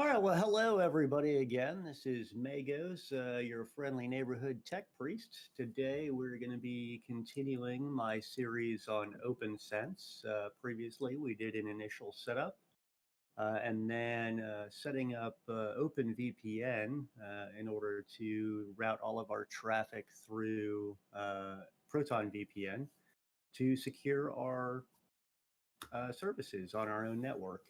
All right, well, hello everybody again. This is Magos, your friendly neighborhood tech priest. Today we're going to be continuing my series on OPNSense. Previously we did an initial setup and then setting up OpenVPN in order to route all of our traffic through Proton VPN to secure our services on our own network.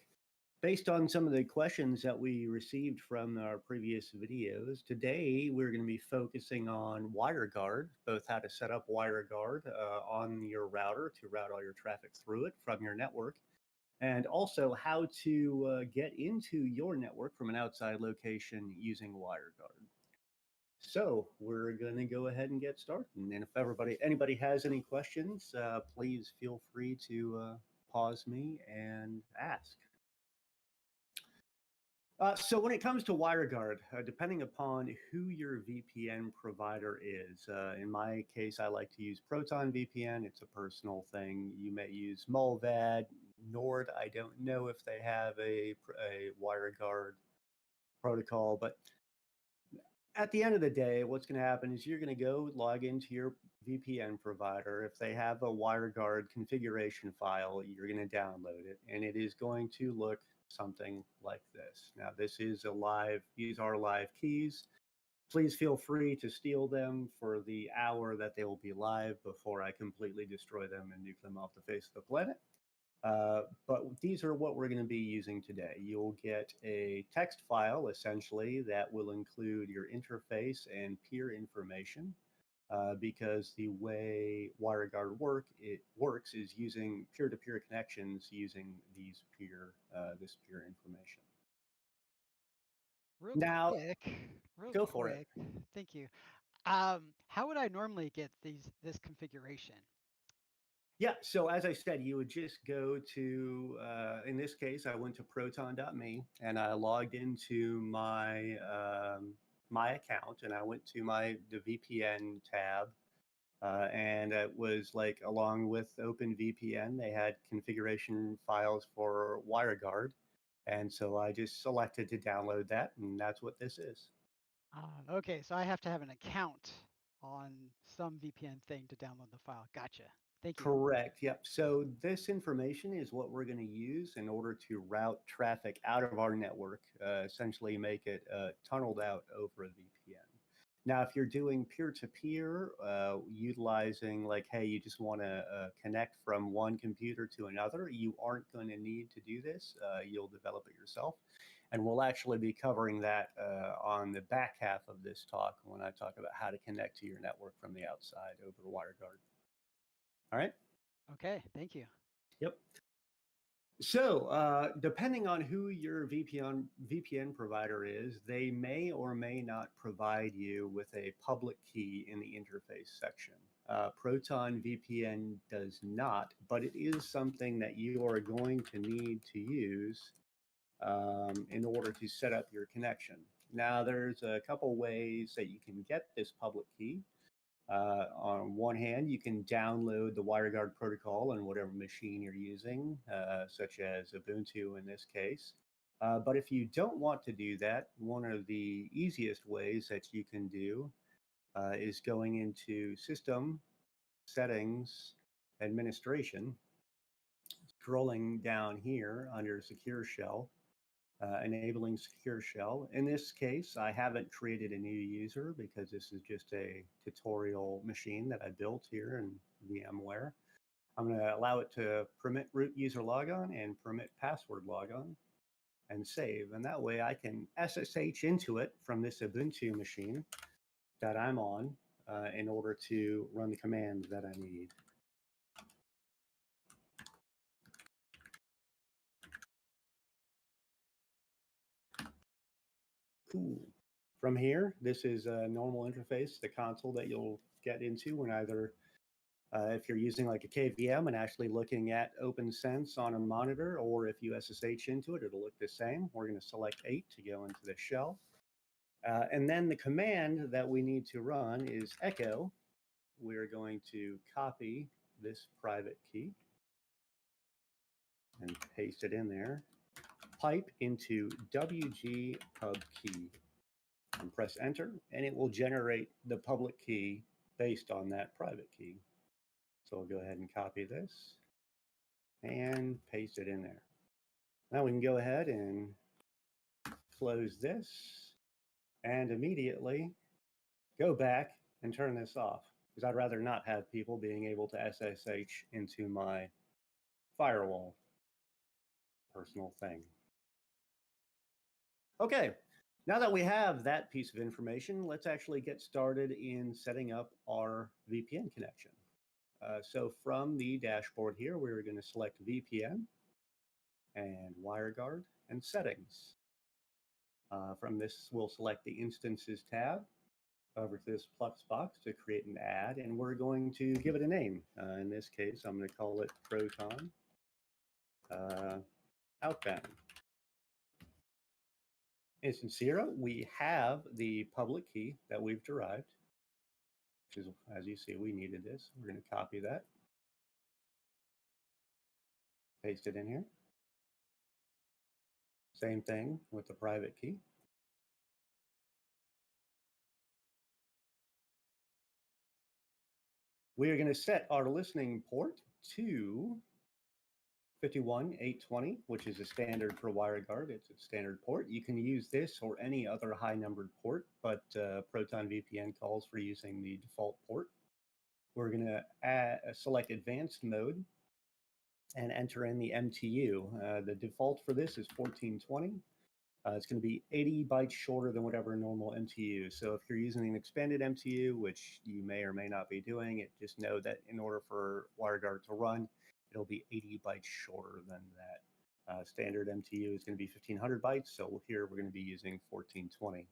Based on some of the questions that we received from our previous videos, today we're going to be focusing on WireGuard, both how to set up WireGuard on your router to route all your traffic through it from your network, and also how to get into your network from an outside location using WireGuard. So we're going to go ahead and get started. And if anybody has any questions, please feel free to pause me and ask. So when it comes to WireGuard, depending upon who your VPN provider is, in my case, I like to use Proton VPN. It's a personal thing. You may use Mulvad, Nord. I don't know if they have a WireGuard protocol, but at the end of the day, what's going to happen is you're going to go log into your VPN provider. If they have a WireGuard configuration file, you're going to download it, and it is going to look something like this. Now, these are live keys. Please feel free to steal them for the hour that they will be live before I completely destroy them and nuke them off the face of the planet. But these are what we're going to be using today. You'll get a text file, essentially, that will include your interface and peer information. Because the way WireGuard works is using peer-to-peer connections using this peer information. Real quick. Thank you. How would I normally get this configuration? Yeah, so as I said, you would just go to, in this case, I went to proton.me and I logged into my my account, and I went to the VPN tab, and it was like, along with OpenVPN, they had configuration files for WireGuard, and so I just selected to download that, and that's what this is. Okay, so I have to have an account on some VPN thing to download the file. Gotcha. Thank you. Correct. Yep. So this information is what we're going to use in order to route traffic out of our network, essentially make it tunneled out over a VPN. Now, if you're doing peer-to-peer, utilizing like, hey, you just want to connect from one computer to another, you aren't going to need to do this. You'll develop it yourself. And we'll actually be covering that on the back half of this talk when I talk about how to connect to your network from the outside over WireGuard. All right. Okay, thank you. Yep. So depending on who your VPN provider is, they may or may not provide you with a public key in the interface section. Proton VPN does not, but it is something that you are going to need to use in order to set up your connection. Now, there's a couple ways that you can get this public key. On one hand, you can download the WireGuard protocol on whatever machine you're using, such as Ubuntu in this case. But if you don't want to do that, one of the easiest ways that you can do is going into System, Settings, Administration, scrolling down here under Secure Shell, enabling Secure Shell. In this case, I haven't created a new user because this is just a tutorial machine that I built here in VMware. I'm going to allow it to permit root user logon and permit password logon and save. And that way I can SSH into it from this Ubuntu machine that I'm on in order to run the commands that I need. Cool. From here, this is a normal interface, the console that you'll get into when either, if you're using like a KVM and actually looking at OPNSense on a monitor, or if you SSH into it, it'll look the same. We're going to select 8 to go into the shell. And then the command that we need to run is echo. We're going to copy this private key and paste it in there. pipe into WG pub key and press enter, and it will generate the public key based on that private key. So we'll go ahead and copy this and paste it in there. Now we can go ahead and close this and immediately go back and turn this off, because I'd rather not have people being able to SSH into my firewall. Personal thing. Okay, now that we have that piece of information, let's actually get started in setting up our VPN connection. So from the dashboard here, we're going to select VPN and WireGuard and settings. From this, we'll select the instances tab, over to this plus box to create an ad, and we're going to give it a name. In this case, I'm going to call it Proton outbound. Instance 0, we have the public key that we've derived, which is, as you see, we needed this. We're going to copy that, paste it in here. Same thing with the private key. We are going to set our listening port to 51820, which is a standard for WireGuard. It's a standard port. You can use this or any other high numbered port, but Proton VPN calls for using the default port. We're going to select advanced mode and enter in the MTU. The default for this is 1420. It's going to be 80 bytes shorter than whatever normal MTU. So if you're using an expanded MTU, which you may or may not be doing, just know that in order for WireGuard to run, it'll be 80 bytes shorter than that. Standard MTU is going to be 1500 bytes. So here we're going to be using 1420.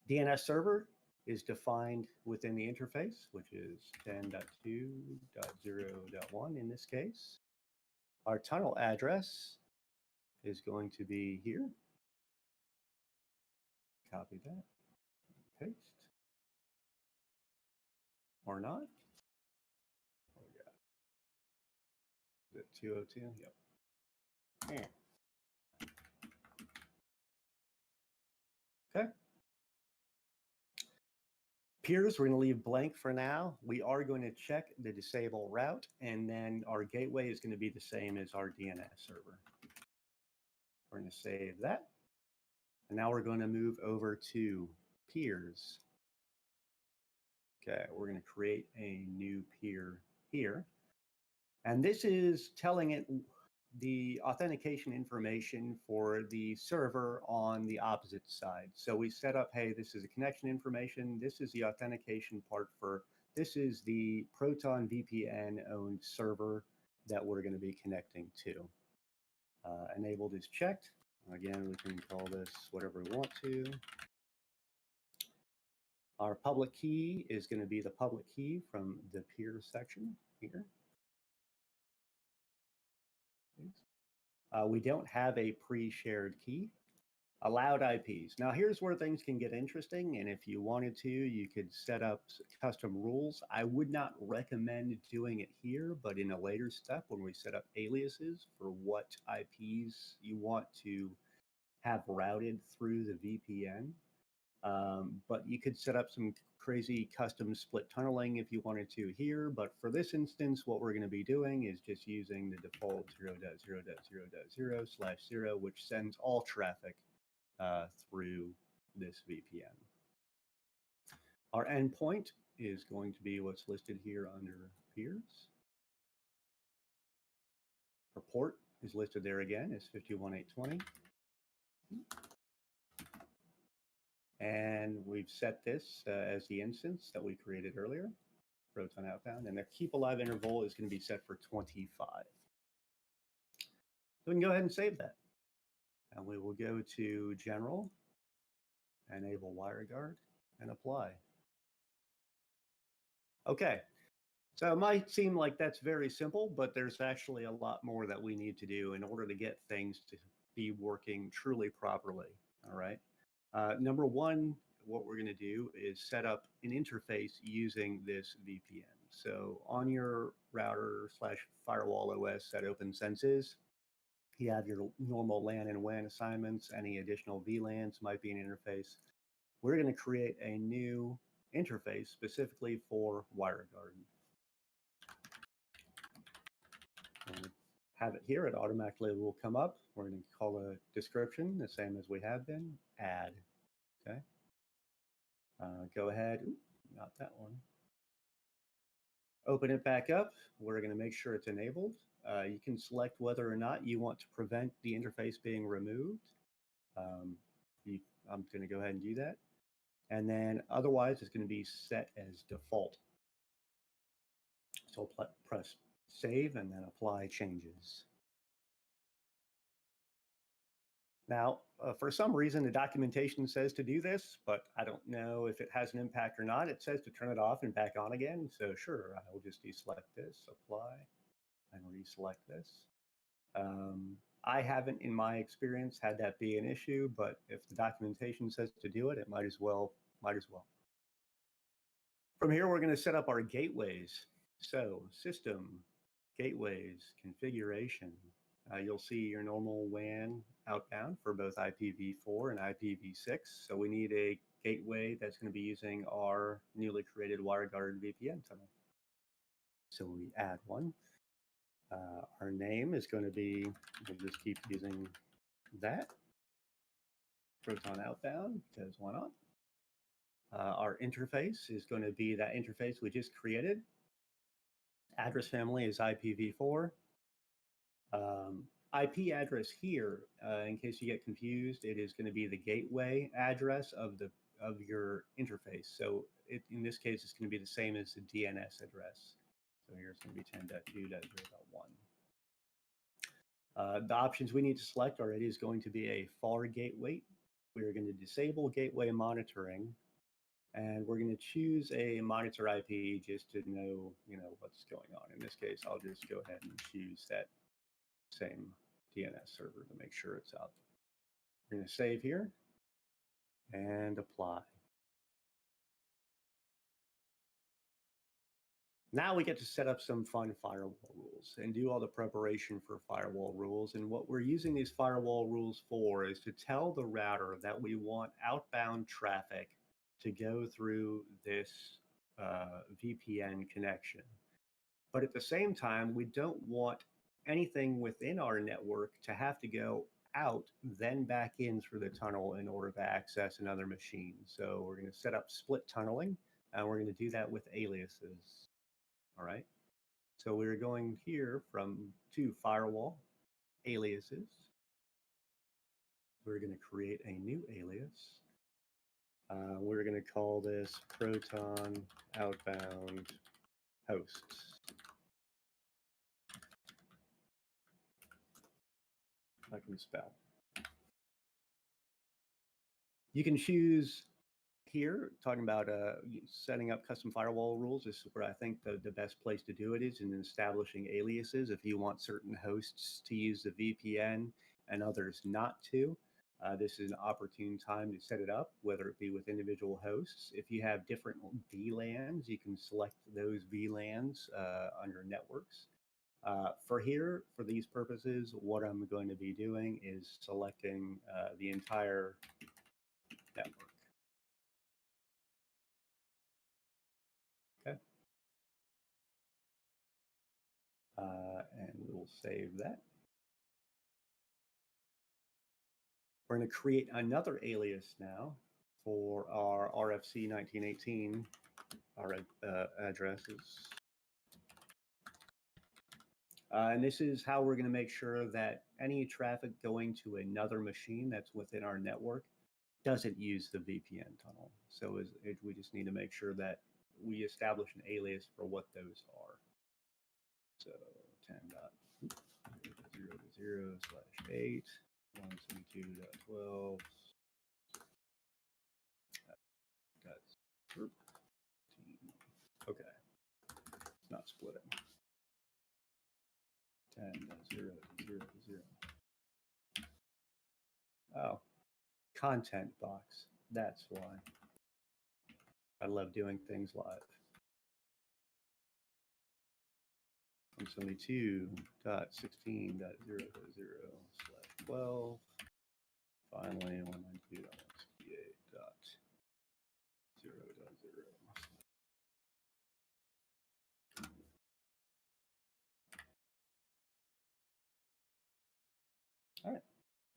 DNS server is defined within the interface, which is 10.2.0.1 in this case. Our tunnel address is going to be here. Copy that, paste, or not. Oh, yeah. Is it 202? Yep. Yeah. Okay. Peers, we're going to leave blank for now. We are going to check the disable route, and then our gateway is going to be the same as our DNS server. We're going to save that. And now we're going to move over to peers. Okay, we're going to create a new peer here. And this is telling it the authentication information for the server on the opposite side. So we set up, hey, this is a connection information. This is the authentication part for, this is the Proton VPN owned server that we're going to be connecting to. Enabled is checked. Again, we can call this whatever we want to. Our public key is going to be the public key from the peer section here. We don't have a pre-shared key. Allowed IPs. Now here's where things can get interesting, and if you wanted to, you could set up custom rules. I would not recommend doing it here, but in a later step when we set up aliases for what IPs you want to have routed through the VPN. But you could set up some crazy custom split tunneling if you wanted to here. But for this instance, what we're going to be doing is just using the default 0.0.0.0/0, which sends all traffic through this VPN. Our endpoint is going to be what's listed here under peers. Our port is listed there again as 51820. And we've set this as the instance that we created earlier, Proton outbound, and the keep alive interval is going to be set for 25. So we can go ahead and save that. And we will go to General, enable WireGuard, and apply. Okay, so it might seem like that's very simple, but there's actually a lot more that we need to do in order to get things to be working truly properly, all right? Number one, what we're going to do is set up an interface using this VPN. So on your router /firewall OS that OPNSense is, You have your normal LAN and WAN assignments. Any additional VLANs might be an interface. We're going to create a new interface specifically for WireGuard. Have it here. It automatically will come up. We're going to call a description the same as we have been. Add. Okay. Go ahead. Ooh, not that one. Open it back up. We're going to make sure it's enabled. You can select whether or not you want to prevent the interface being removed. I'm going to go ahead and do that. And then otherwise, it's going to be set as default. So press save and then apply changes. Now, for some reason, the documentation says to do this, but I don't know if it has an impact or not. It says to turn it off and back on again. So sure, I will just deselect this, apply, and reselect this. I haven't, in my experience, had that be an issue, but if the documentation says to do it, it might as well. From here, we're going to set up our gateways. So system, gateways, configuration. You'll see your normal WAN outbound for both IPv4 and IPv6. So we need a gateway that's going to be using our newly created WireGuard VPN tunnel. So we add one. Our name is going to be, we'll just keep using that. Proton outbound, because why not? Our interface is going to be that interface we just created. Address family is IPv4. IP address here, in case you get confused, it is going to be the gateway address of your interface. So in this case, it's going to be the same as the DNS address. So here's going to be 10.2.0.1. The options we need to select already is going to be a FAR gateway. We're going to disable gateway monitoring, and we're going to choose a monitor IP just to know, what's going on. In this case, I'll just go ahead and choose that same DNS server to make sure it's out. We're going to save here and apply. Now we get to set up some fun firewall rules and do all the preparation for firewall rules. And what we're using these firewall rules for is to tell the router that we want outbound traffic to go through this VPN connection. But at the same time, we don't want anything within our network to have to go out, then back in through the tunnel in order to access another machine. So we're going to set up split tunneling, and we're going to do that with aliases. All right. So we're going here to firewall, aliases. We're going to create a new alias. We're going to call this Proton outbound hosts. I can spell. You can choose here, talking about setting up custom firewall rules. This is where I think the best place to do it is in establishing aliases. If you want certain hosts to use the VPN and others not to, this is an opportune time to set it up, whether it be with individual hosts. If you have different VLANs, you can select those VLANs under networks. For these purposes, what I'm going to be doing is selecting the entire network. Okay. And we will save that. We're going to create another alias now for our RFC 1918 addresses. And this is how we're going to make sure that any traffic going to another machine that's within our network doesn't use the VPN tunnel. So we just need to make sure that we establish an alias for what those are. So 10.0.0/8, 172.12. That's 13. Okay, it's not splitting. 10.0.0.0. Oh, content box. That's why. I love doing things live. 172.16.0.0/12. Finally, 192.168.0.0. All right,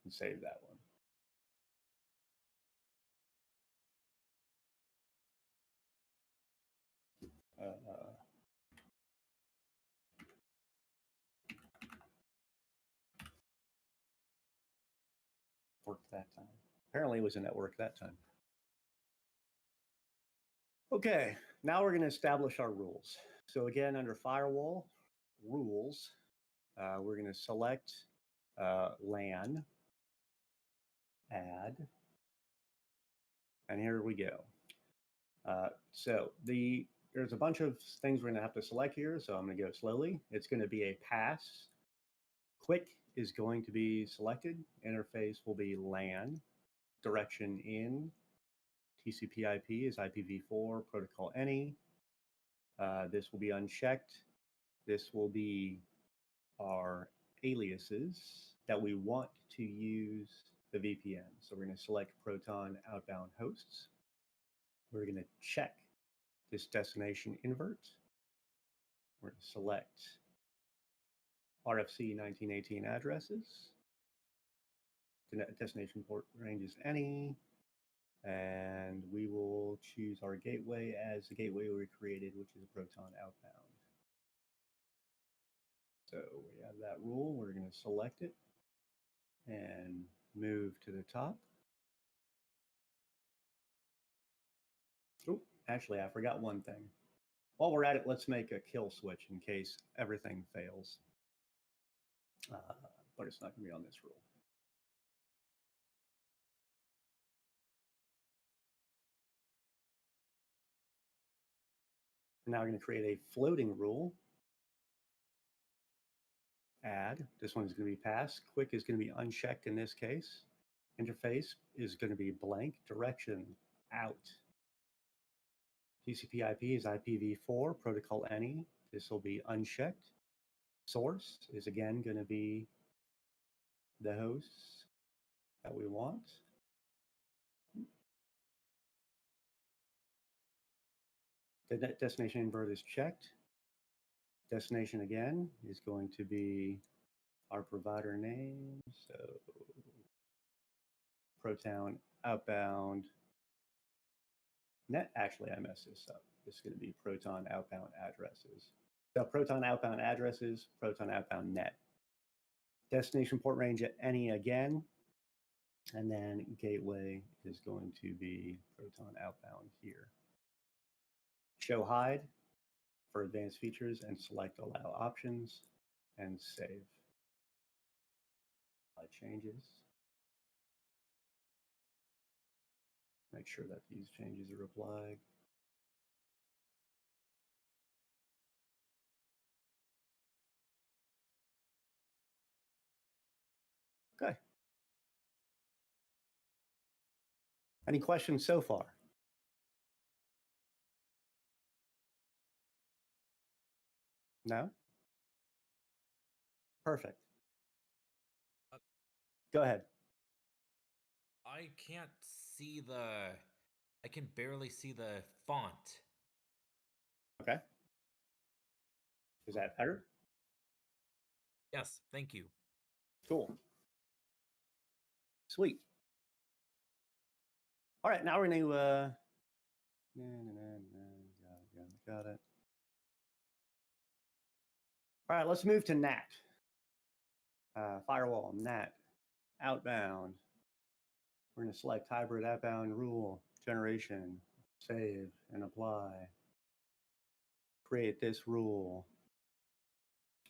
and save that one. Worked that time. Apparently it was a network that time. Okay, now we're going to establish our rules. So again, under Firewall Rules, we're going to select LAN, add, and here we go. So there's a bunch of things we're going to have to select here, so I'm going to go slowly. It's going to be a pass. Quick is going to be selected. Interface will be LAN. Direction in. TCP/IP is IPv4, protocol any. This will be unchecked. This will be our aliases that we want to use the VPN. So we're going to select Proton outbound hosts. We're going to check this destination invert. We're going to select RFC 1918 addresses. The destination port range is any. And we will choose our gateway as the gateway we created, which is Proton outbound. So we have that rule. We're going to select it and move to the top. Oh, actually, I forgot one thing. While we're at it, let's make a kill switch in case everything fails. But it's not going to be on this rule. Now we're going to create a floating rule. Add. This one is going to be pass. Quick is going to be unchecked in this case. Interface is going to be blank. Direction out. TCP/IP is IPv4. Protocol any. This will be unchecked. Source is again going to be the hosts that we want. The destination invert is checked. Destination again is going to be our provider name. So Proton outbound net. Actually, I messed this up. This is going to be Proton outbound addresses. So Proton outbound addresses, Proton outbound net. Destination port range at any again. And then gateway is going to be Proton outbound here. Show hide for advanced features and select allow options and save. Apply changes. Make sure that these changes are applied. Okay. Any questions so far? No? Perfect. Go ahead. I can't see I can barely see the font. Okay. Is that better? Yes, thank you. Cool. Sweet. All right, now we're going to got it. All right, let's move to NAT. Firewall, NAT, outbound. We're going to select hybrid outbound rule, generation, save, and apply. Create this rule.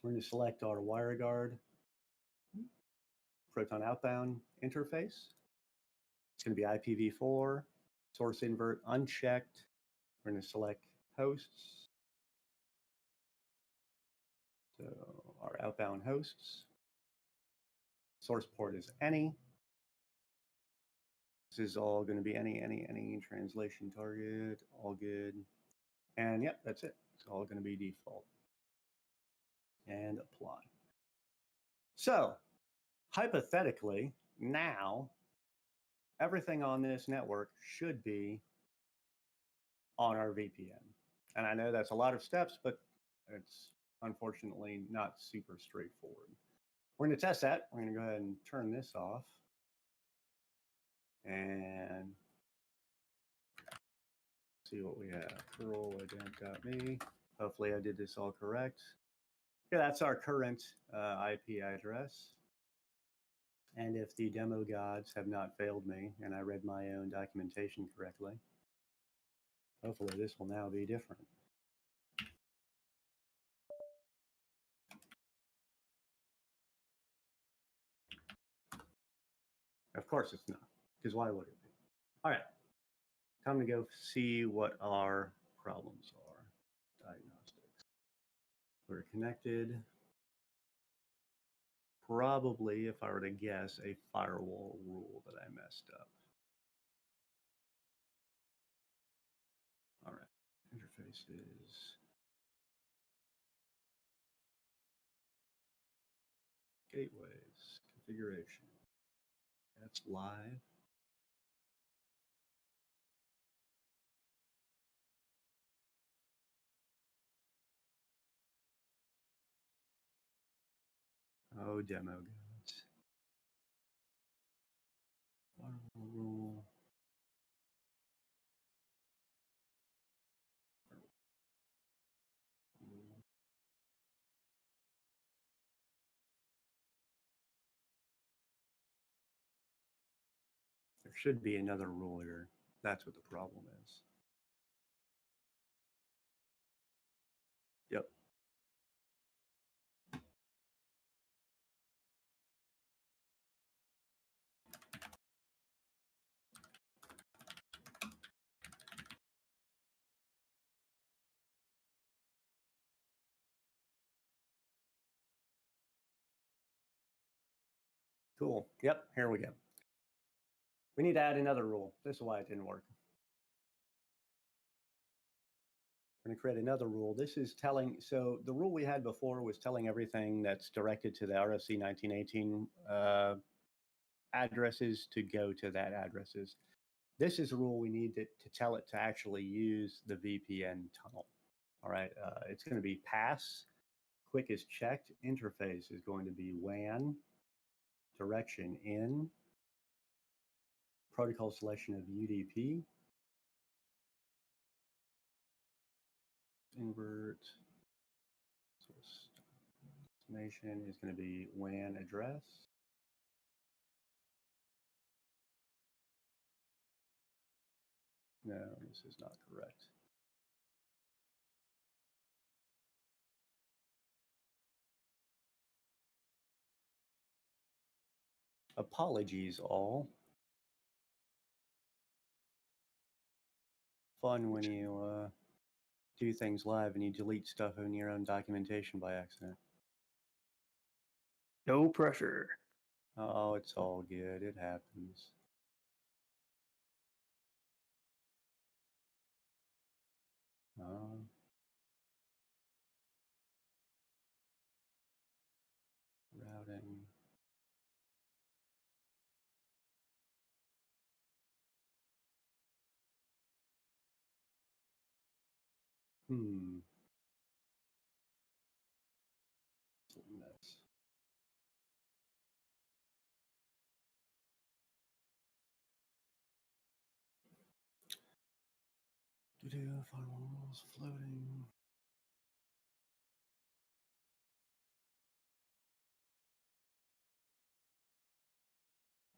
We're going to select our WireGuard Proton outbound interface. It's going to be IPv4, source invert unchecked. We're going to select hosts. So our outbound hosts. Source port is any. This is all going to be any translation target, all good. And yep, that's it. It's all going to be default. and apply. So hypothetically, now everything on this network should be on our VPN. And I know that's a lot of steps, but it's unfortunately not super straightforward. We're going to test that. We're going to go ahead and turn this off. And see what we have. Curl ident.me. Hopefully I did this all correct. Yeah, that's our current IP address. And if the demo gods have not failed me and I read my own documentation correctly, hopefully this will now be different. Of course it's not, because why would it be? All right, time to go see what our problems are. Diagnostics. We're connected. Probably, if I were to guess, a firewall rule that I messed up. All right, interfaces. Gateways, configuration. That's live. Oh, demo gods. Firewall rule. There should be another rule here. That's what the problem is. Yep. Cool. Yep, here we go. We need to add another rule. This is why it didn't work. We're going to create another rule. This is telling, so the rule we had before was telling everything that's directed to the RFC 1918 addresses to go to that addresses. This is a rule we need to tell it to actually use the VPN tunnel. All right, it's going to be pass, quick is checked, interface is going to be WAN, direction in, protocol selection of UDP, invert, source destination is going to be WAN address. No, this is not correct. Apologies all. Fun when you do things live and you delete stuff in your own documentation by accident. No pressure. Oh, it's all good. It happens. Routing. It's a mess. Firewall rules floating.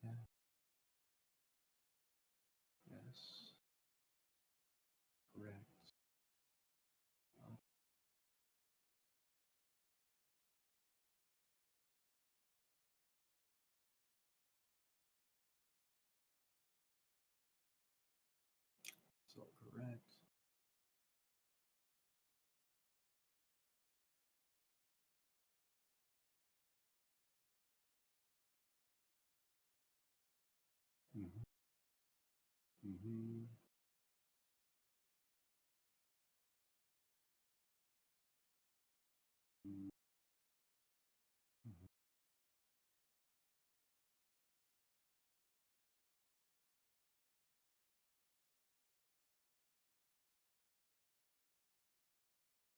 Yeah. Yes. Correct. So correct.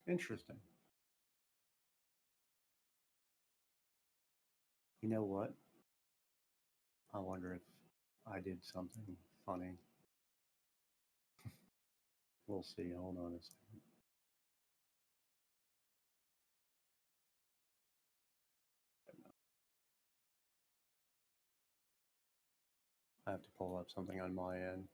Interesting. You know what? I wonder if I did something funny. We'll see. Hold on a second. I have to pull up something on my end.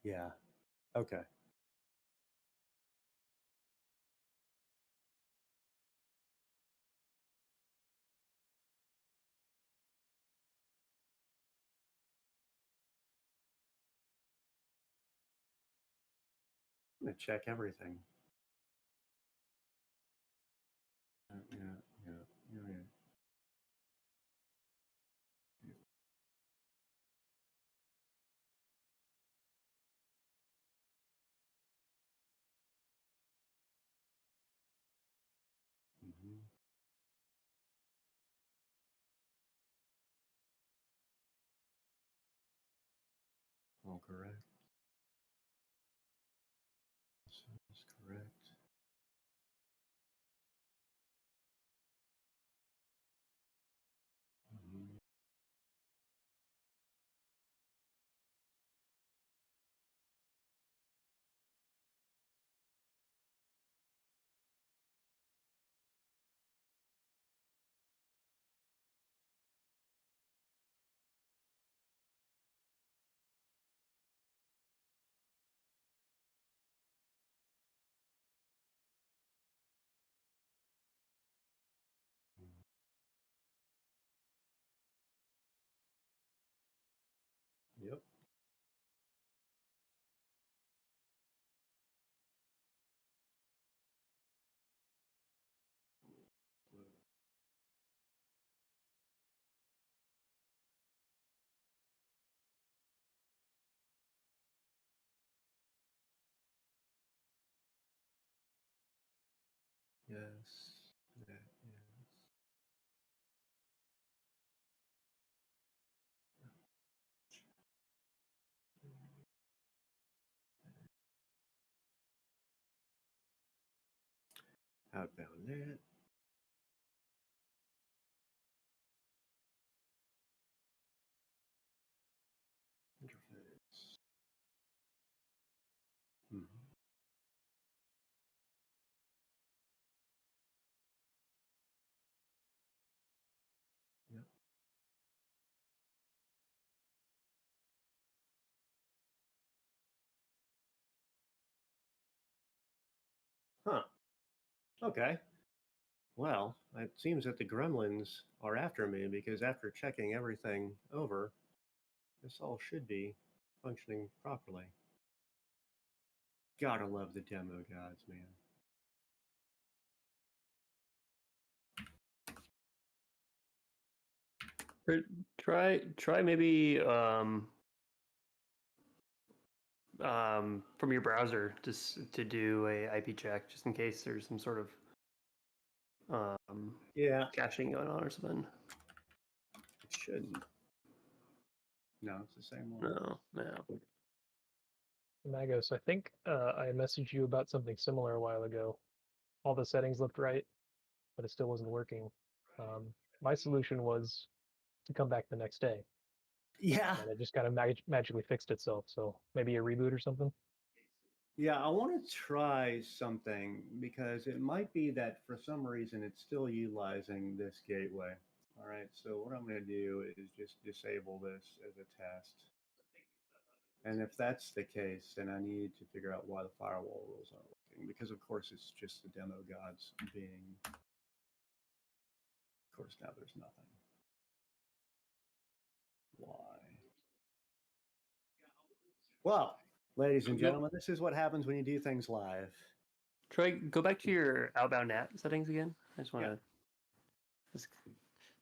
Yeah. Okay. I'm gonna check everything. Yeah. Mm-hmm. All correct. This is correct. Mm-hmm. Yep. Yes. That, yes. Outbound net. Interface. Mm-hmm. Yep. Huh. Okay. Well, it seems that the gremlins are after me because after checking everything over, this all should be functioning properly. Gotta love the demo gods, man. Try maybe from your browser just to do a IP check, just in case there's some sort of Yeah, caching going on or something. it shouldn't. No, it's the same one. No. Magos, I think I messaged you about something similar a while ago. All the settings looked right, but it still wasn't working. My solution was to come back the next day, Yeah. and it just kind of magically fixed itself. So maybe a reboot or something. Yeah, I want to try something because it might be that for some reason it's still utilizing this gateway. All right, so what I'm going to do is just disable this as a test. And if that's the case, then I need to figure out why the firewall rules aren't working because, of course, it's just the demo gods being. Of course, now there's nothing. Why? Well, ladies and gentlemen, this is what happens when you do things live. Go back to your outbound NAT settings again. I just want to. It's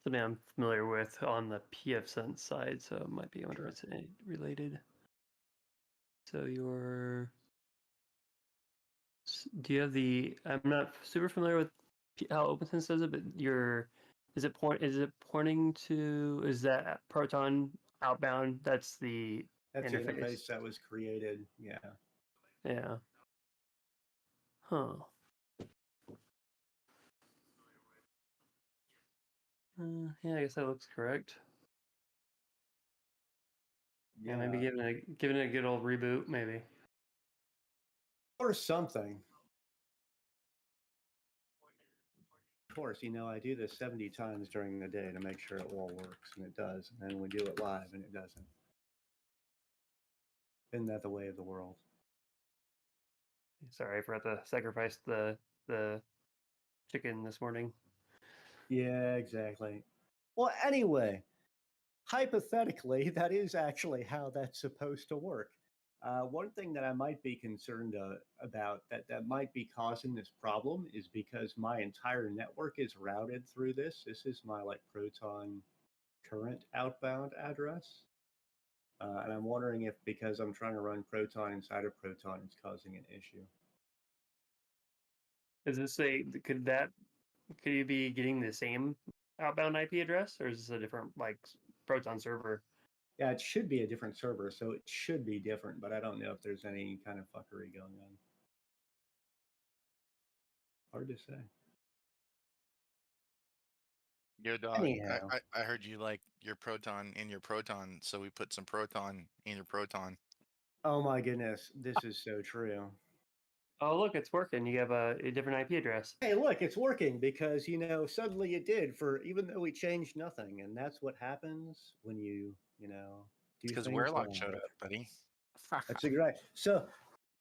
something I'm familiar with on the PFSense side, so it might be wonder if it's related. So do you have the? I'm not super familiar with how OPNSense does it, but Is it pointing to? Is that Proton outbound? That's the That's the interface. interface that was created. Yeah. Yeah. Huh. Yeah, I guess that looks correct. Yeah, maybe giving it a good old reboot, maybe. Or something. Of course, I do this 70 times during the day to make sure it all works, and it does. And then we do it live, and it doesn't. Isn't that the way of the world? Sorry, I forgot to sacrifice the chicken this morning. Yeah, exactly. Well, anyway, hypothetically, that is actually how that's supposed to work. One thing that I might be concerned about that might be causing this problem is because my entire network is routed through this. This is my Proton current outbound address. And I'm wondering if because I'm trying to run Proton inside of Proton, it's causing an issue. Is this could you be getting the same outbound IP address, or is this a different Proton server? Yeah, it should be a different server, so it should be different, but I don't know if there's any kind of fuckery going on. Hard to say. Yo, dog. Anyhow. I heard you like your Proton in your Proton, so we put some Proton in your Proton. Oh my goodness, this is so true. Oh, look, it's working. You have a different IP address. Hey, look, it's working because, suddenly it did even though we changed nothing. And that's what happens when you, do Because things Werelock wrong. showed up, buddy. That's right. So,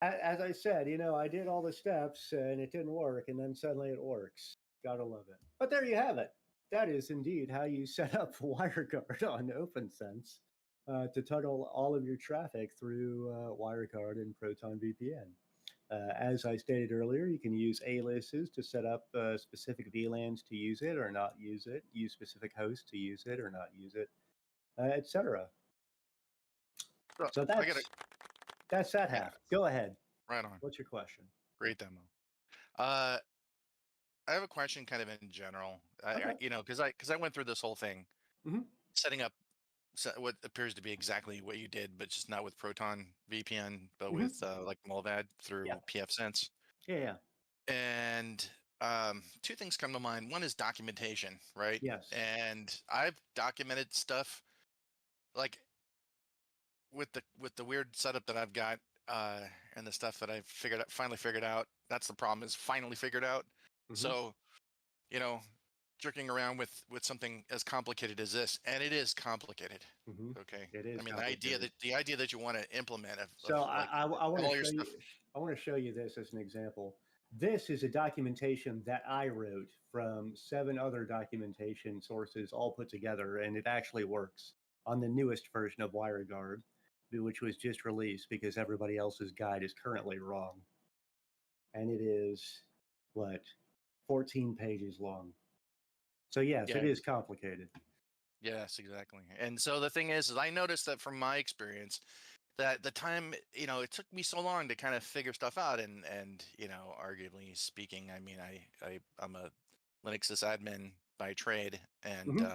as I said, I did all the steps and it didn't work. And then suddenly it works. Gotta love it. But there you have it. That is indeed how you set up WireGuard on OPNSense to tunnel all of your traffic through WireGuard and Proton VPN. As I stated earlier, you can use aliases to set up specific VLANs to use it or not use it, use specific hosts to use it or not use it, etc. So that's that half. Go ahead. Right on. What's your question? Great demo. I have a question kind of in general. Okay. Because I went through this whole thing, setting up what appears to be exactly what you did, but just not with Proton VPN, but with Mulvad through PFSense. Yeah. And two things come to mind. One is documentation, right? Yes. And I've documented stuff like with the weird setup that I've got and the stuff that I've finally figured out. That's the problem, is finally figured out. So, jerking around with something as complicated as this, and it is complicated. Okay, it is. I mean, the idea that you want to implement. I want to show you this as an example. This is a documentation that I wrote from 7 other documentation sources all put together, and it actually works on the newest version of WireGuard, which was just released because everybody else's guide is currently wrong. And it is 14 pages long. So yes, it is complicated. Yes, exactly. And so the thing is I noticed that from my experience that the time, it took me so long to kind of figure stuff out. And arguably speaking, I mean, I'm a Linux sysadmin by trade and,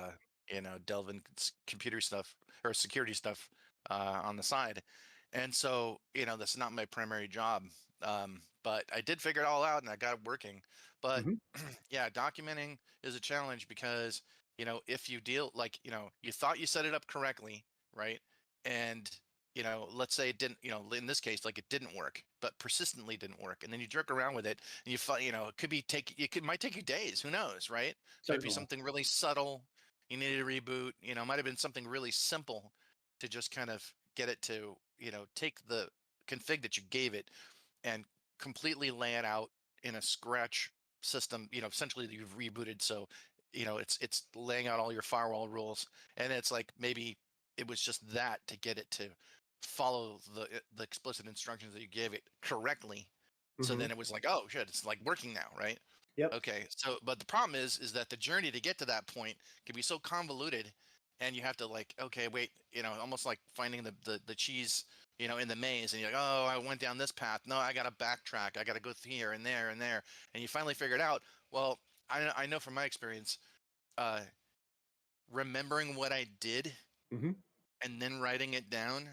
delve in computer stuff or security stuff on the side. And so, that's not my primary job. But I did figure it all out and I got it working. But yeah, documenting is a challenge because, if you deal you thought you set it up correctly, right? And, let's say it didn't, in this case, it didn't work, but persistently didn't work. And then you jerk around with it and it might take you days. Who knows, right? So it'd be something really subtle. You needed a reboot, it might've been something really simple to just kind of get it to, take the config that you gave it and completely lay it out in a scratch system, essentially you've rebooted. So, it's laying out all your firewall rules, and it's maybe it was just that to get it to follow the explicit instructions that you gave it correctly. So then it was oh shit, it's working now, right? Yep. Okay. So, but the problem is that the journey to get to that point can be so convoluted, and you have to okay, wait, almost like finding the cheese, in the maze, and you're oh, I went down this path. No, I got to backtrack. I got to go here and there and there. And you finally figure it out. Well, I know from my experience, remembering what I did Mhm. and then writing it down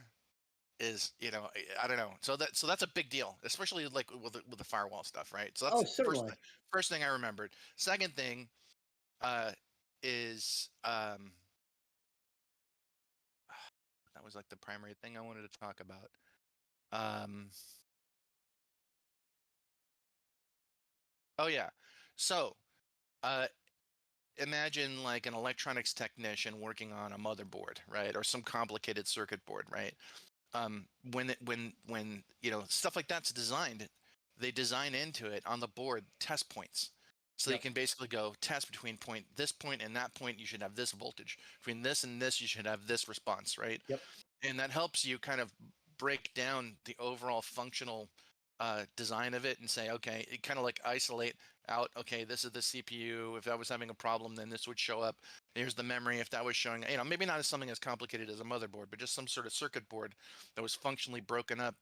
is, I don't know. So that's a big deal, especially like with the firewall stuff, right? So that's Oh, the certainly. first thing I remembered. Second thing is that was like the primary thing I wanted to talk about. Oh yeah. So imagine like an electronics technician working on a motherboard, right, or some complicated circuit board, right? When stuff like that's designed, they design into it on the board test points, so you Yep. can basically go test between this point and that point. You should have this voltage. Between this and this, you should have this response, right? Yep. And that helps you kind of break down the overall functional design of it and say, okay, it kind of like isolate out, okay, this is the CPU. If that was having a problem, then this would show up. Here's the memory. If that was showing, maybe not as something as complicated as a motherboard, but just some sort of circuit board that was functionally broken up.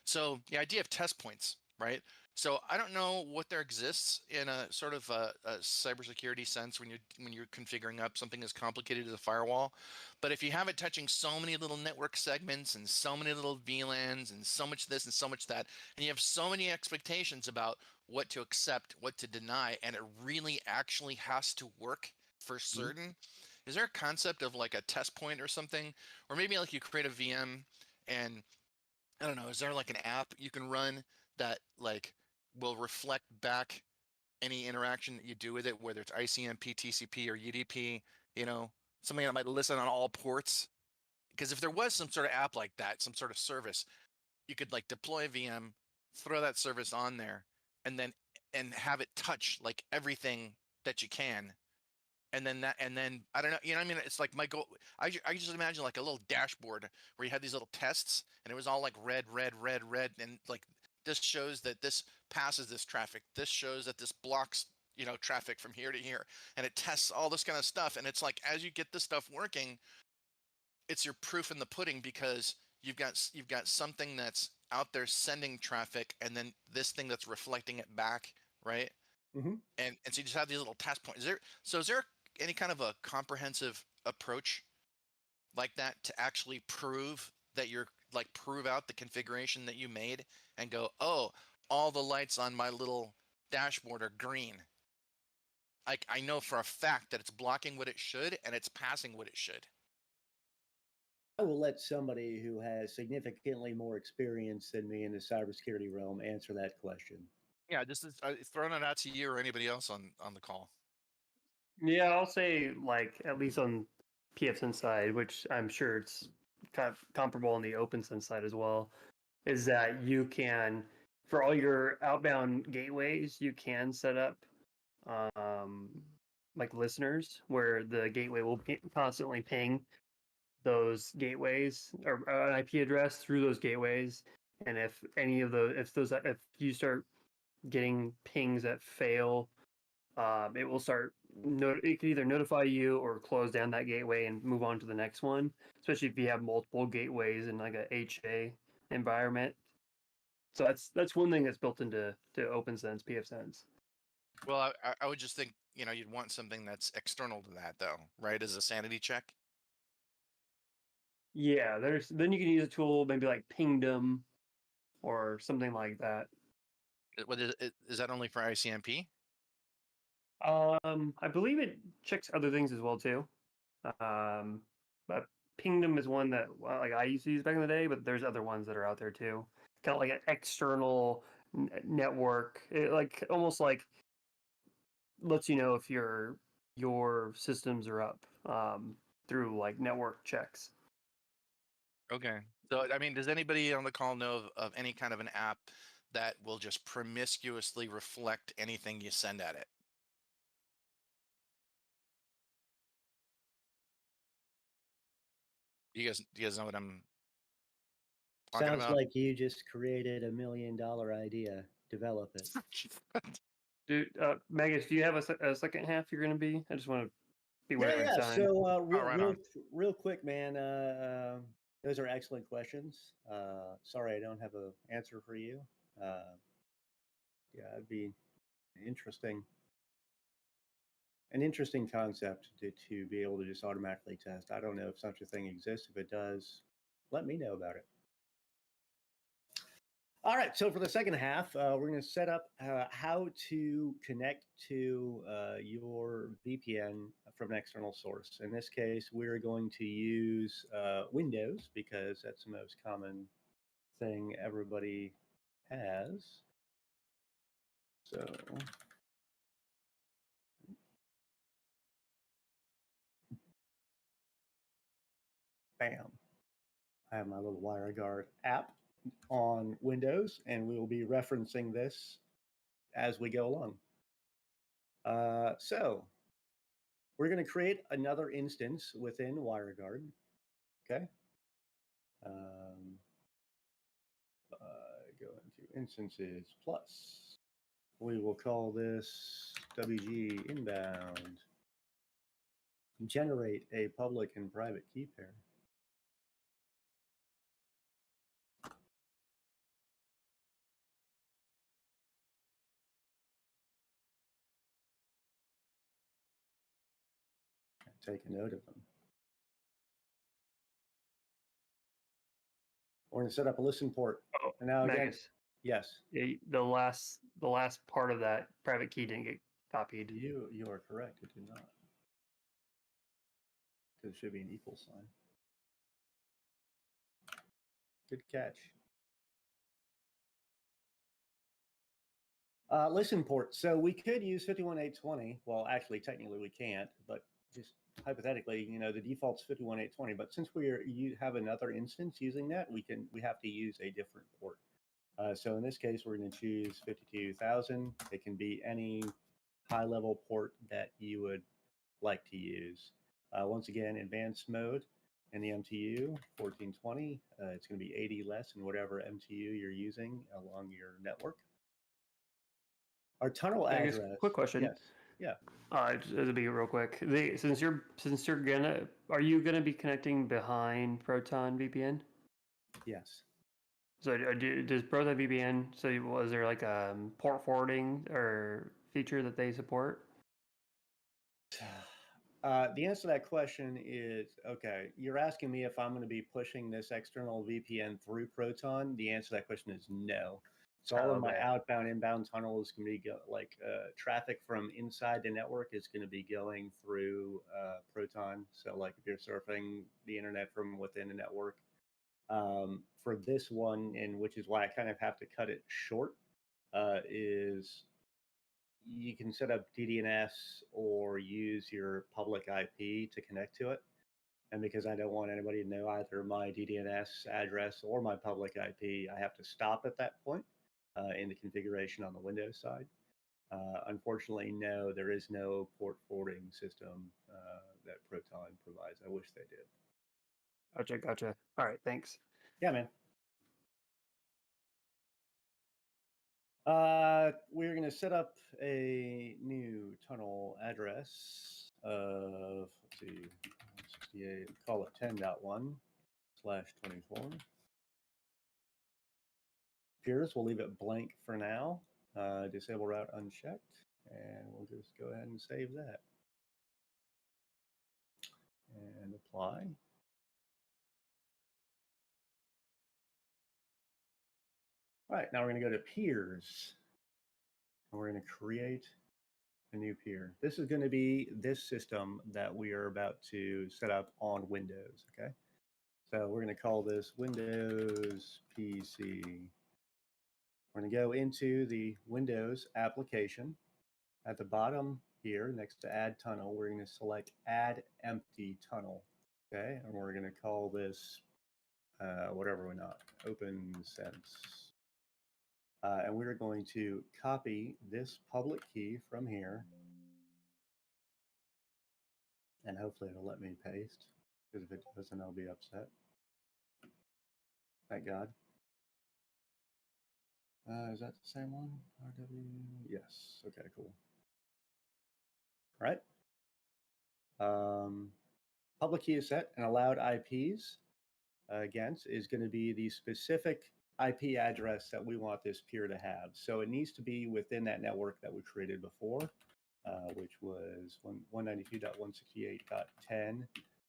So the idea of test points, right? So I don't know what there exists in a sort of a cybersecurity sense when you're configuring up something as complicated as a firewall. But if you have it touching so many little network segments and so many little VLANs and so much this and so much that, and you have so many expectations about what to accept, what to deny, and it really actually has to work for certain. Is there a concept of like a test point or something? Or maybe like you create a VM and I don't know, is there like an app you can run that like will reflect back any interaction that you do with it, whether it's ICMP, TCP, or UDP, something that might listen on all ports? Because if there was some sort of app like that, some sort of service, you could like deploy a VM, throw that service on there, and have it touch like everything that you can. And then I don't know, I mean, it's like my goal. I just imagine like a little dashboard where you had these little tests and it was all like red, red, red, red. And like, this shows that this passes this traffic. This shows that this blocks, traffic from here to here. And it tests all this kind of stuff. And it's like, as you get this stuff working, it's your proof in the pudding because you've got something that's out there sending traffic and then this thing that's reflecting it back, right? Mhm. And so you just have these little test points. Is there any kind of a comprehensive approach like that to actually prove that prove out the configuration that you made and go, oh, all the lights on my little dashboard are green. I know for a fact that it's blocking what it should and it's passing what it should. I will let somebody who has significantly more experience than me in the cybersecurity realm answer that question. Yeah, this is throwing it out to you or anybody else on the call. Yeah, I'll say like at least on PFSense side, which I'm sure it's kind of comparable on the OPNSense side as well, is that you can, for all your outbound gateways, you can set up like listeners where the gateway will constantly ping those gateways or an IP address through those gateways. And if you start getting pings that fail, it will start. It can either notify you or close down that gateway and move on to the next one. Especially if you have multiple gateways in like a HA environment. So that's one thing that's built into OPNSense, PFSense. Well, I would just think you'd want something that's external to that though, right? As a sanity check. Yeah, then you can use a tool maybe like Pingdom or something like that. What is that only for ICMP? I believe it checks other things as well too. But Pingdom is one that like I used to use back in the day, but there's other ones that are out there too. Kind of like an external network, like almost like lets you know if your systems are up through like network checks. Okay. So, I mean, does anybody on the call know of any kind of an app that will just promiscuously reflect anything you send at it? Do you guys know what I'm talking Sounds about? like you just created $1 million idea. Develop it. Dude, Magus, do you have a second half you're going to be? I just want to be Yeah, aware of yeah. time. So right on. real quick, man. Those are excellent questions. Sorry, I don't have an answer for you. Yeah, it'd be interesting. an interesting concept to be able to just automatically test. I don't know if such a thing exists. If it does, let me know about it. All right, so for the second half, we're going to set up how to connect to your VPN from an external source. In this case, we're going to use Windows because that's the most common thing everybody has. So bam, I have my little WireGuard app on Windows, and we will be referencing this as we go along. So we're going to create another instance within WireGuard. Okay. Go into instances plus. We will call this WG inbound. Generate a public and private key pair. Take a note of them. We're going to set up a listen port. Oh, And now again, Magus, yes, the last part of that private key didn't get copied. you are correct. It did not. Because it should be an equal sign. Good catch. Listen port. So we could use 51820. Well, actually, technically we can't, but just hypothetically, you know, the default's 51820. But since you have another instance using that, we have to use a different port. So in this case, we're going to choose 52,000. It can be any high-level port that you would like to use. Once again, advanced mode in the MTU 1420. It's going to be 80 less in whatever MTU you're using along your network. Our tunnel address. Quick question. Yes. Yeah. It'll be real quick. Since you're gonna, are you gonna be connecting behind Proton VPN? Yes. So does Proton VPN? So was there like a port forwarding or feature that they support? The answer to that question is, okay, you're asking me if I'm going to be pushing this external VPN through Proton. The answer to that question is no. So all of my outbound, inbound tunnels can be traffic from inside the network is going to be going through Proton. So like if you're surfing the internet from within the network. For this one, and which is why I kind of have to cut it short, is you can set up DDNS or use your public IP to connect to it. And because I don't want anybody to know either my DDNS address or my public IP, I have to stop at that point in the configuration on the Windows side. Unfortunately, no, there is no port forwarding system that Proton provides. I wish they did. Gotcha. All right, thanks. Yeah, man. We're going to set up a new tunnel address of, let's see, 68, call it 10.1/24. Peers, we'll leave it blank for now. Disable route unchecked, and we'll just go ahead and save that. And apply. All right, now we're going to go to peers. And we're going to create a new peer. This is going to be this system that we are about to set up on Windows, okay? So we're going to call this Windows PC. We're going to go into the Windows application. At the bottom here, next to Add Tunnel, we're going to select Add Empty Tunnel, okay? And we're going to call this, whatever we want, OPNSense. And we're going to copy this public key from here. And hopefully it'll let me paste, because if it doesn't, I'll be upset. Thank God. Is that the same one? RW? Yes. Okay, cool. All right. Public key is set, and allowed IPs against is going to be the specific IP address that we want this peer to have. So it needs to be within that network that we created before. which was 192.168.10.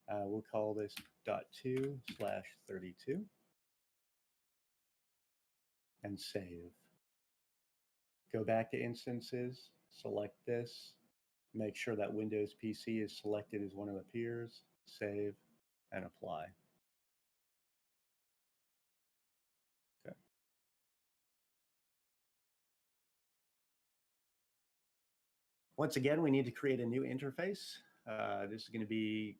We'll call this .2/32 and save. Go back to instances, select this, make sure that Windows PC is selected as one of the peers, save, and apply. Okay. Once again, we need to create a new interface. This is going to be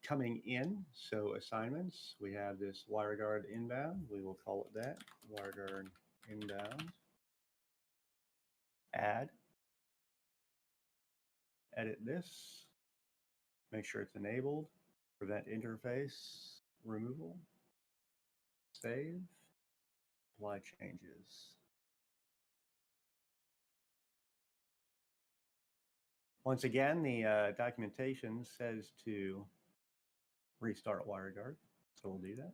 coming in. So assignments, we have this WireGuard inbound. We will call it that, WireGuard inbound. Add. Edit this. Make sure it's enabled. Prevent interface removal. Save. Apply changes. Once again, the documentation says to restart WireGuard, so we'll do that.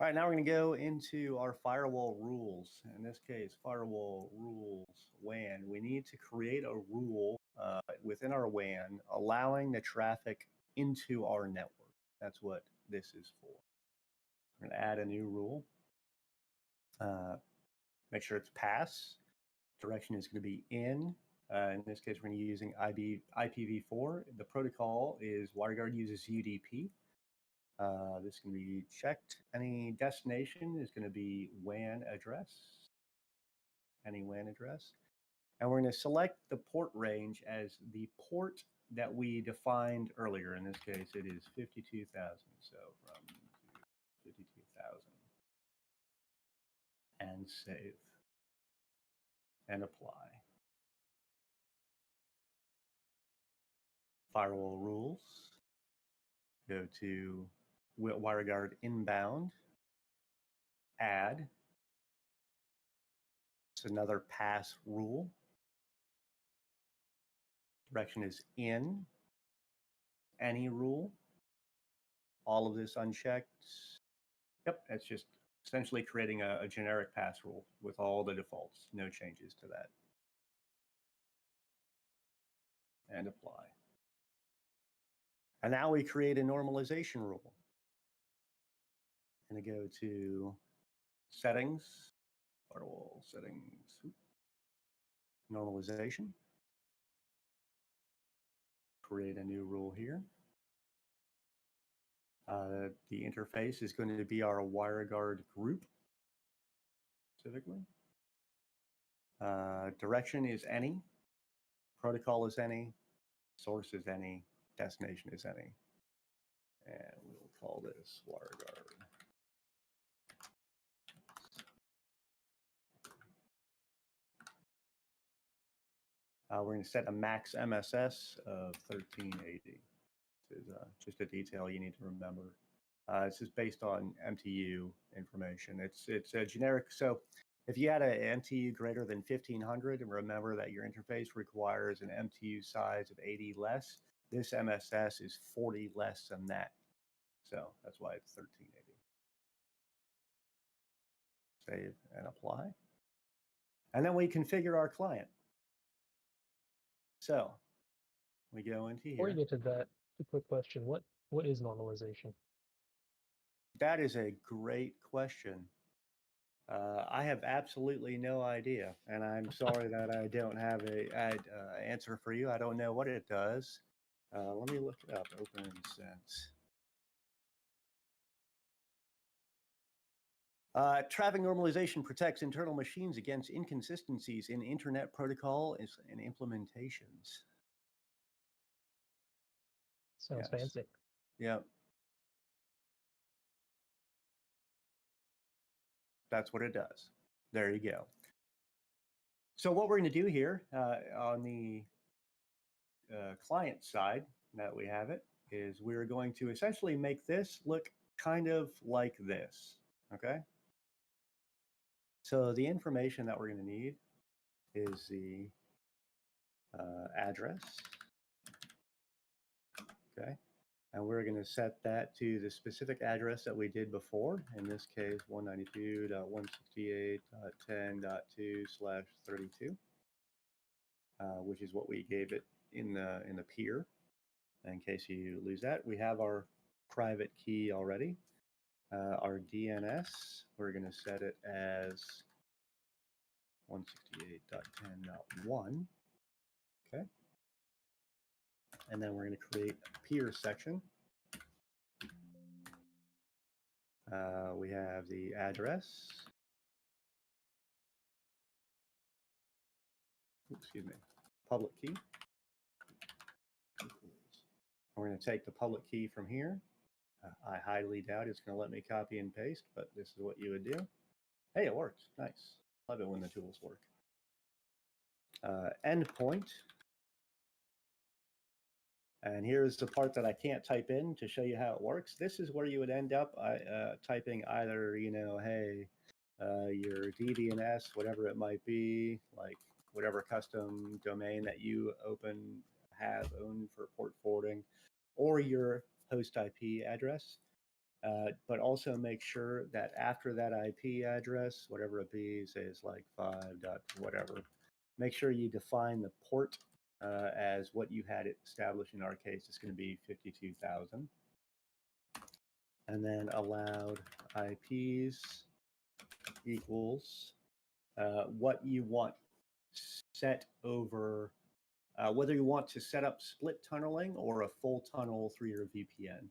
All right, now we're going to go into our firewall rules. In this case, firewall rules WAN. We need to create a rule within our WAN allowing the traffic into our network. That's what this is for. We're going to add a new rule. Make sure it's pass. Direction is going to be in. In this case, we're going to be using IPv4. The protocol is WireGuard uses UDP. This can be checked. Any destination is going to be WAN address. Any WAN address. And we're going to select the port range as the port that we defined earlier. In this case, it is 52,000. So from 52,000. And save. And apply. Firewall rules. Go to WireGuard inbound. Add. It's another pass rule. Direction is in. Any rule. All of this unchecked. Yep, that's just essentially creating a generic pass rule with all the defaults. No changes to that. And apply. And now we create a normalization rule. I'm going to go to settings, firewall settings, normalization. Create a new rule here. The interface is going to be our WireGuard group, specifically. Direction is any. Protocol is any. Source is any. Destination is any. And we'll call this WireGuard. We're going to set a max MSS of 1380. This is just a detail you need to remember. This is based on MTU information. It's a generic. So if you had an MTU greater than 1500, and remember that your interface requires an MTU size of 80 less, this MSS is 40 less than that. So that's why it's 1380. Save and apply. And then we configure our client. So we go into here. Before you get to that, a quick question. What is normalization? That is a great question. I have absolutely no idea, and I'm sorry that I don't have an answer for you. I don't know what it does. Let me look it up, OPNSense. Traffic normalization protects internal machines against inconsistencies in internet protocol and implementations. Sounds Yes. fancy. Yep. That's what it does. There you go. So what we're going to do here on the client side that we have it is we're going to essentially make this look kind of like this. Okay. So the information that we're going to need is the address. Okay. And we're going to set that to the specific address that we did before. In this case, 192.168.10.2/32, which is what we gave it in the peer. In case you lose that, we have our private key already. Our DNS, we're going to set it as 168.10.1. Okay. And then we're going to create a peer section. We have the address. Excuse me. Public key. We're going to take the public key from here. I highly doubt it's going to let me copy and paste, but this is what you would do. Hey, it works. Nice. Love it when the tools work. Endpoint. And here's the part that I can't type in to show you how it works. This is where you would end up typing either, hey, your DDNS, whatever it might be, like whatever custom domain that you have owned for port forwarding, or your host IP address. But also make sure that after that IP address, whatever it be, say it's like 5. whatever, make sure you define the port as what you had it established. In our case, it's going to be 52,000. And then allowed IPs equals what you want set over, whether you want to set up split tunneling or a full tunnel through your VPN.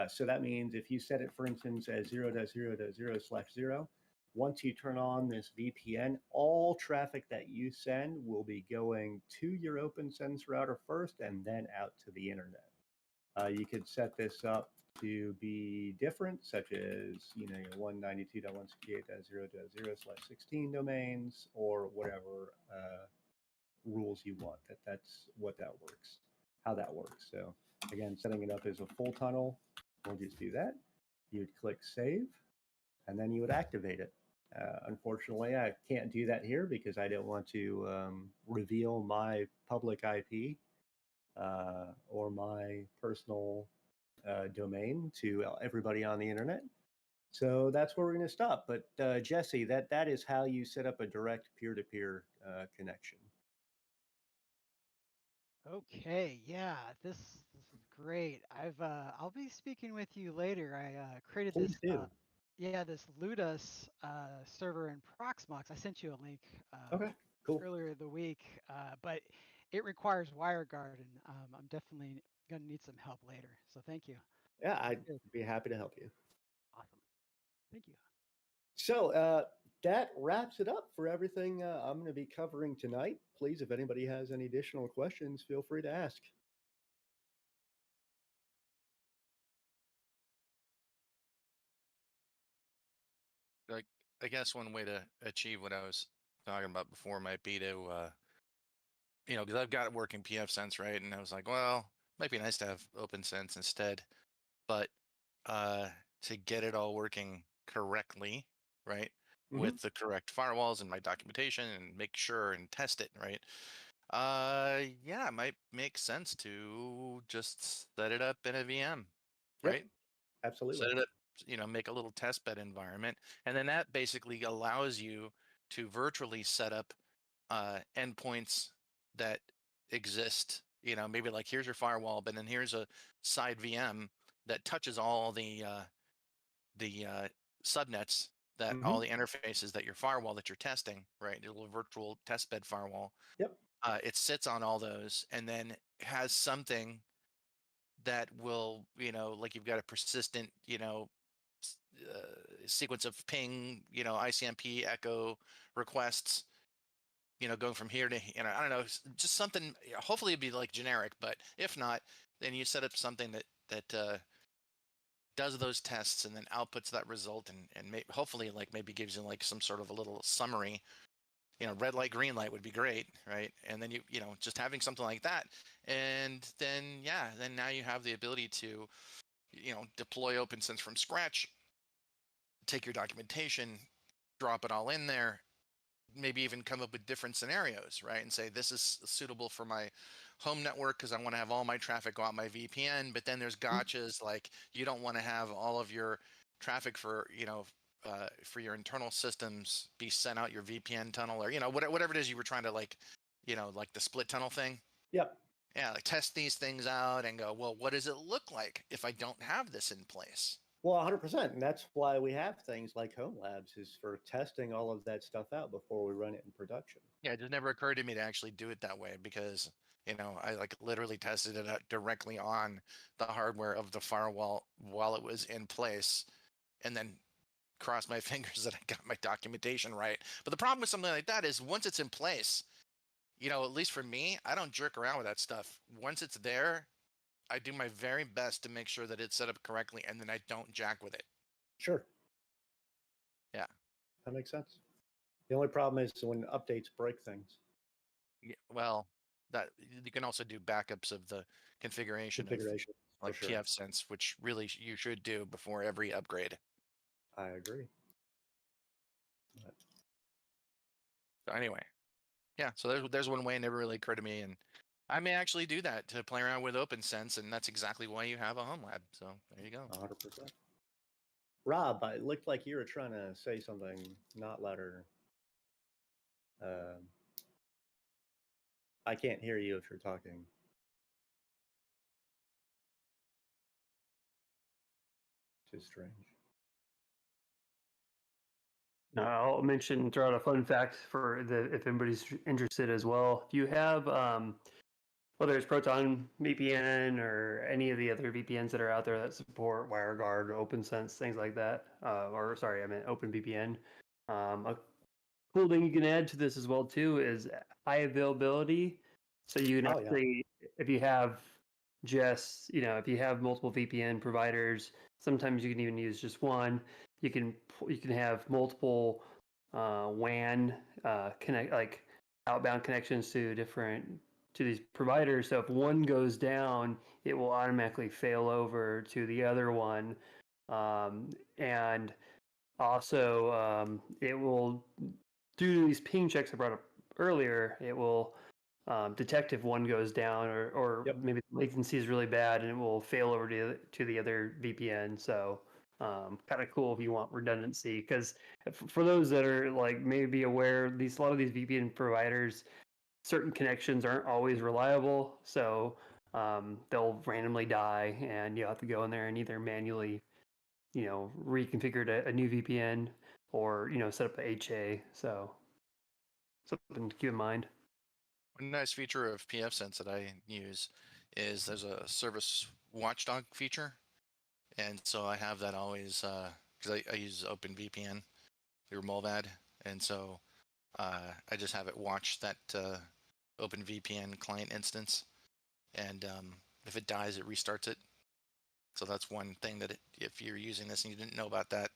So that means if you set it, for instance, as 0.0.0/0, once you turn on this VPN, all traffic that you send will be going to your OPNSense router first and then out to the internet. You could set this up to be different, such as your 192.168.0.0/16 domains, or whatever rules you want. That's what that works, how that works. So again, setting it up as a full tunnel, we'll just do that. You'd click save, and then you would activate it. Unfortunately, I can't do that here because I don't want to reveal my public IP or my personal domain to everybody on the internet. So that's where we're going to stop. But Jesse, that is how you set up a direct peer-to-peer connection. Okay, yeah, this is great. I'll be speaking with you later. I created Please do. this Ludus server in Proxmox. I sent you a link Okay, cool. earlier the week, but it requires WireGuard, and I'm definitely gonna need some help later. So thank you. Yeah, I'd be happy to help you. Awesome. Thank you. So that wraps it up for everything I'm going to be covering tonight. Please, if anybody has any additional questions, feel free to ask. Like, I guess one way to achieve what I was talking about before might be to, because I've got working PFSense, right? And I was like, well, might be nice to have OPNSense instead. But to get it all working correctly, right, with the correct firewalls and my documentation, and make sure and test it, right? Yeah, it might make sense to just set it up in a VM, right? Yep, absolutely. Set it up, make a little test bed environment, and then that basically allows you to virtually set up endpoints that exist. Maybe like here's your firewall, but then here's a side VM that touches all the subnets, that all the interfaces that your firewall that you're testing, right? A little virtual test bed firewall. Yep. It sits on all those, and then has something that will, like you've got a persistent, sequence of ping, ICMP echo requests, going from here to, I don't know, just something. Hopefully it'd be like generic, but if not, then you set up something that does those tests and then outputs that result, and hopefully maybe gives you like some sort of a little summary. Red light, green light would be great, right? And then just having something like that, and then then now you have the ability to, deploy OPNSense from scratch, take your documentation, drop it all in there, maybe even come up with different scenarios, right? And say, this is suitable for my home network because I want to have all my traffic go out my VPN. But then there's gotchas like you don't want to have all of your traffic for, for your internal systems be sent out your VPN tunnel, or, whatever it is you were trying to like the split tunnel thing. Yep. Yeah, like test these things out and go, well, what does it look like if I don't have this in place? Well, 100%. And that's why we have things like Home Labs, is for testing all of that stuff out before we run it in production. Yeah, it just never occurred to me to actually do it that way because, I like literally tested it out directly on the hardware of the firewall while it was in place, and then crossed my fingers that I got my documentation right. But the problem with something like that is once it's in place, at least for me, I don't jerk around with that stuff. Once it's there, I do my very best to make sure that it's set up correctly, and then I don't jack with it. Sure. Yeah. That makes sense. The only problem is when updates break things. Yeah, well, that you can also do backups of the configuration. Configuration. Of, like sure. PFSense, which really you should do before every upgrade. I agree. So anyway, yeah. So there's one way it never really occurred to me, and I may actually do that to play around with OPNSense, and that's exactly why you have a home lab. So there you go. 100%. Rob, it looked like you were trying to say something, not louder. I can't hear you if you're talking. Which is strange. I'll mention, throw out a fun fact for if anybody's interested as well. If you have, whether it's Proton VPN or any of the other VPNs that are out there that support WireGuard, OPNSense, things like that, or sorry, I meant OpenVPN. A cool thing you can add to this as well too is high availability. So you can actually, if you have just, if you have multiple VPN providers, sometimes you can even use just one. You can have multiple WAN like outbound connections to these providers. So if one goes down, it will automatically fail over to the other one, and also it will do these ping checks I brought up earlier. It will detect if one goes down, or maybe the latency is really bad, and it will fail over to the other VPN. So kind of cool if you want redundancy, because for those that are like maybe aware, a lot of these VPN providers, certain connections aren't always reliable, so they'll randomly die, and you'll have to go in there and either manually, reconfigure a new VPN, or set up a HA. So something to keep in mind. One nice feature of PFSense that I use is there's a service watchdog feature. And so I have that always, because I use OpenVPN through Molvad. And so I just have it watch that OpenVPN client instance. And if it dies, it restarts it. So that's one thing that if you're using this and you didn't know about that,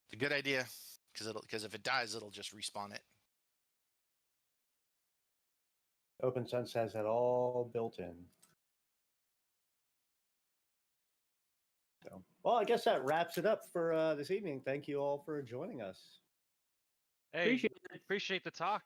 it's a good idea, because if it dies, it'll just respawn it. OPNSense has that all built in. So, well, I guess that wraps it up for this evening. Thank you all for joining us. Hey, appreciate the talk.